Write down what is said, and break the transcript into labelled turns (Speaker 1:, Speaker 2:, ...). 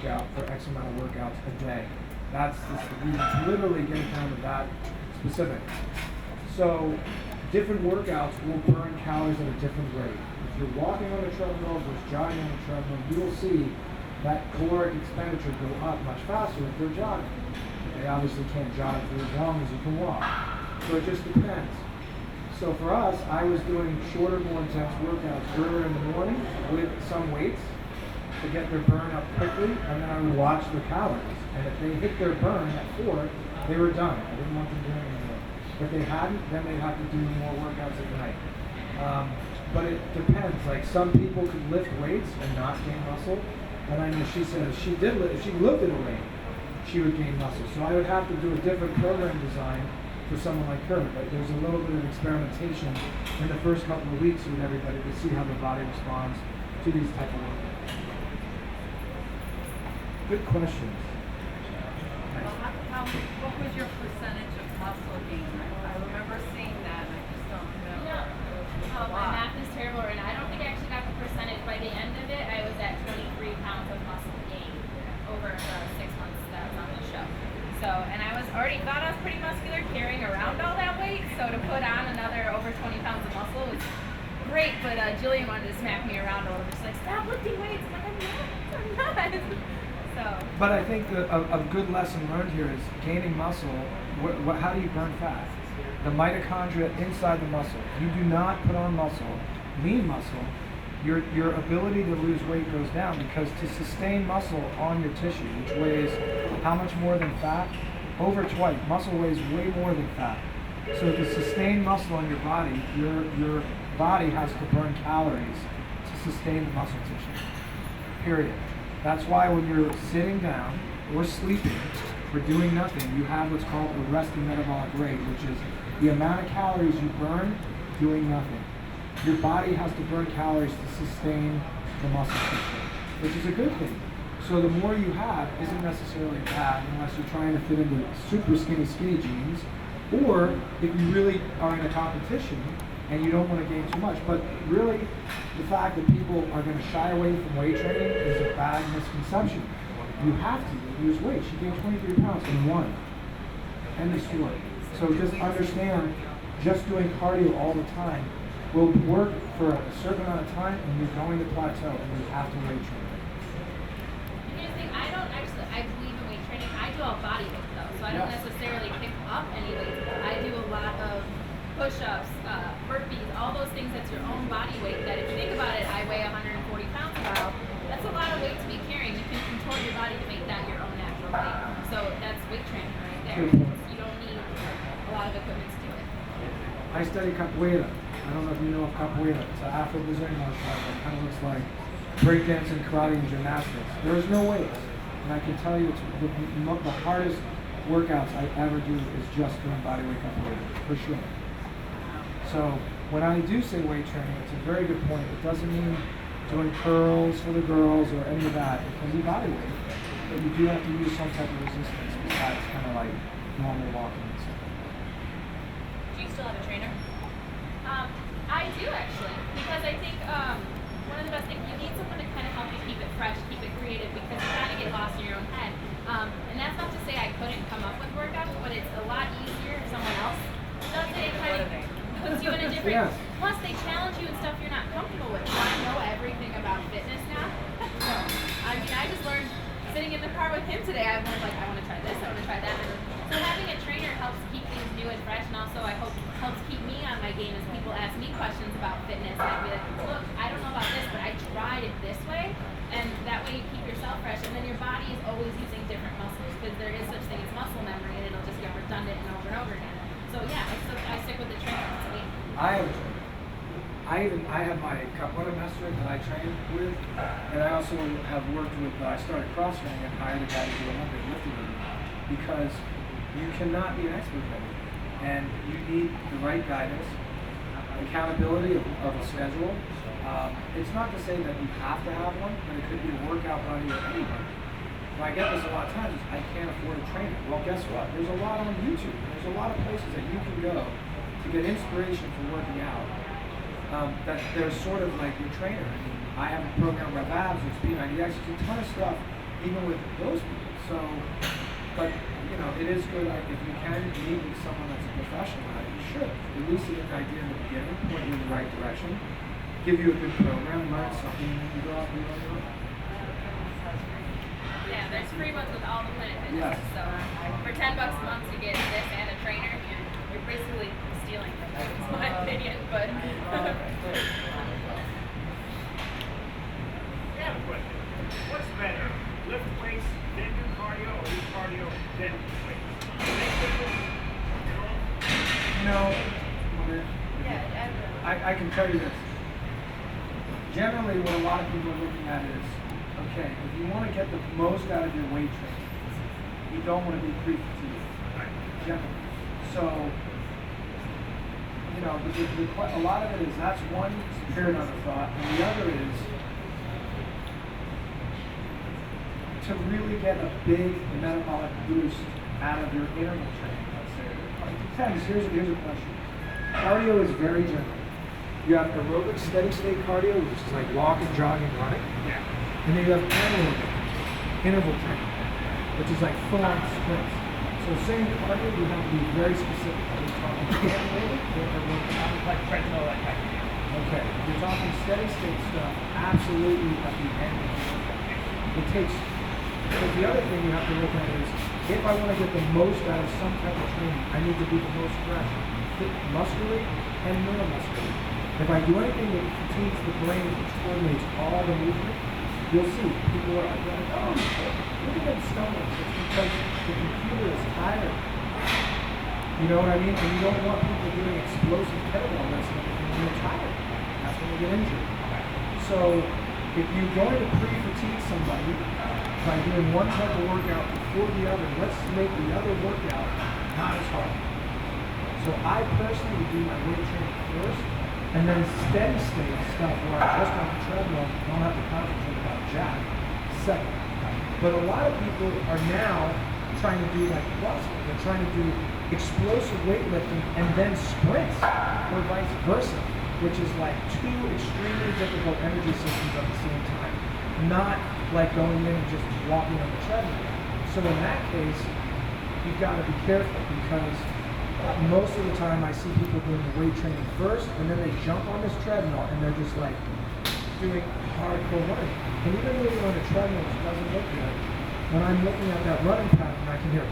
Speaker 1: out for X amount of workouts a day. That's it's literally getting down to that specific. So different workouts will burn calories at a different rate. If you're walking on a treadmill versus jogging on a treadmill, you will see that caloric expenditure go up much faster if they're jogging. They obviously can't jog for as long as you can walk. So it just depends. So for us, I was doing shorter, more intense workouts earlier in the morning with some weights to get their burn up quickly, and then I would watch their calories. And if they hit their burn at 4, they were done. I didn't want them doing anymore. If they hadn't, then they'd have to do more workouts at night. But it depends. Like some people could lift weights and not gain muscle. And I know she said if she lifted a weight, she would gain muscle. So I would have to do a different program design for someone like her. But there's a little bit of experimentation in the first couple of weeks with everybody to see how the body responds to these type of workouts. Good questions.
Speaker 2: What was your percentage of muscle gain? I remember seeing that, and I just don't remember.
Speaker 3: My math is terrible, and I don't think I actually got the percentage. By the end of it, I was at 23 pounds of muscle gain over the 6 months that I was on the show. So, and I was already thought I was pretty muscular carrying around all that weight, so to put on another over 20 pounds of muscle was great, but Jillian wanted to smack me around a little bit. She's like, stop lifting weights. I'm like, I'm not. So.
Speaker 1: But I think a good lesson learned here is gaining muscle. How do you burn fat? The mitochondria inside the muscle. If you do not put on muscle, lean muscle, your ability to lose weight goes down because to sustain muscle on your tissue, which weighs how much more than fat? Over twice. Muscle weighs way more than fat. So to sustain muscle on your your body has to burn calories to sustain the muscle tissue. Period. That's why when you're sitting down or sleeping or doing nothing, you have what's called a resting metabolic rate, which is the amount of calories you burn doing nothing. Your body has to burn calories to sustain the muscle tissue, which is a good thing. So the more you have isn't necessarily bad unless you're trying to fit into super skinny jeans, or if you really are in a competition and you don't want to gain too much. But really, the fact that people are going to shy away from weight training is a bad misconception. You have to lose weight. She gained 23 pounds in one. End of story. So just understand, just doing cardio all the time will work for a certain amount of time, and you're going to plateau, and you have to weight train.
Speaker 3: Here's the thing, I believe in weight training. I do all body weight though, so I don't necessarily pick up any weights. I do a lot of push-ups, burpees, all those things that's your own body weight that if you think about it, I weigh 140 pounds about. That's a lot of weight to be carrying. You can control your body to make that your own natural weight. So that's weight training right there. You don't need a lot of equipment to do it.
Speaker 1: I study capoeira. I don't know if you know of capoeira. It's an Afro-Brazilian martial art that kind of looks like breakdancing, karate, and gymnastics. There's no weights. And I can tell you it's the hardest workouts I ever do is just doing bodyweight capoeira, for sure. So when I do say weight training, it's a very good point. It doesn't mean doing curls for the girls or any of that. It can be body weight, but you do have to use some type of resistance besides kind of like normal walking and stuff.
Speaker 3: Do you still have a trainer? I do actually, because I think one of the best things, you need someone to kind of help you keep it fresh, keep it creative, because you kind of get lost in your own head. And that's not to say I couldn't come up with workouts, but it's a lot easier if someone else does it. It kind of puts you in a different. Plus, they challenge you and stuff you're not comfortable with. I know everything about fitness now. So, I mean, I just learned sitting in the car with him today. I learned like I want to try this, I want to try that. So having a trainer helps keep things new and fresh, and also I hope helps keep me on my game as people ask me questions about fitness. I'd be like, look, I don't know about this, but I tried it this way, and that way you keep yourself fresh, and then your body is always using different muscles because there is such thing as muscle memory, and it'll just get redundant and over again. So yeah, I stick with the trainer. That's me.
Speaker 1: I have a trainer. I have my capoeira master that I train with, and I also have worked with. I started cross training and hired a guy to do Olympic lifting with me because you cannot be an expert at it, and you need the right guidance, accountability of a schedule. It's not to say that you have to have one, but it could be a workout buddy or anyone. I get this a lot of times, is I can't afford a trainer. Well, guess what? There's a lot on YouTube. There's a lot of places that you can go to get inspiration for working out. That they're sort of like your trainer. I have a program by Labs, it's B90X, there's a ton of stuff even with those people. So, but you know, it is good. Like if you can meet with someone that's a professional at it, you should. At least you get an idea in the beginning, point you in the right direction, give you a good program, learn something, and then you go out and do it on your own.
Speaker 3: Yeah, there's free ones with all the Planet Fitness.
Speaker 1: Yes.
Speaker 3: So for $10 a month you get this and a trainer, you're basically stealing from them, in my opinion. But
Speaker 4: I have a question. What's better, lift weights, then do cardio, or do cardio, then lift weights?
Speaker 1: You know,
Speaker 2: Yeah,
Speaker 1: I can tell you this. Generally, what a lot of people are looking at is, okay, if you want to get the most out of your weight training, you don't want to be pre-fatigued. Generally. So, you know, a lot of it is that's one period of thought, and the other is to really get a big metabolic boost out of your interval training. Let's say it depends. Here's a question. Cardio is very general. You have aerobic steady state cardio, which is like walking, jogging, running.
Speaker 4: Yeah.
Speaker 1: And then you have anaerobic interval training, which is like full-on sprints. So saying cardio, you have to be very specific. Are you talking anaerobic or aerobic?
Speaker 4: Like treadmill, like that.
Speaker 1: Okay. If you're talking steady state stuff, absolutely at the end. It takes. Because the other thing you have to look at is, if I want to get the most out of some type of training, I need to be the most fresh, fit muscularly and neuromuscularly. If I do anything that fatigues the brain, which coordinates all the movement, you'll see people are like, oh, look at them stomachs. It's because the computer is tired. You know what I mean? And you don't want people doing explosive kettlebell wrestling when they're tired. That's when they get injured. So if you're going to pre-fatigue somebody by doing one type of workout before the other, let's make the other workout not as hard. So I personally would do my weight training first, and then steady state stuff where I'm just on the treadmill, don't have to concentrate about jack, second. But a lot of people are now trying to do like CrossFit. They're trying to do explosive weightlifting and then sprints, or vice versa, which is like two extremely difficult energy systems at the same time. Not like going in and just walking on the treadmill. So in that case, you've got to be careful because most of the time I see people doing the weight training first and then they jump on this treadmill and they're just like doing hardcore running. And even though you're on a treadmill, which doesn't look good, when I'm looking at that running pattern, I can hear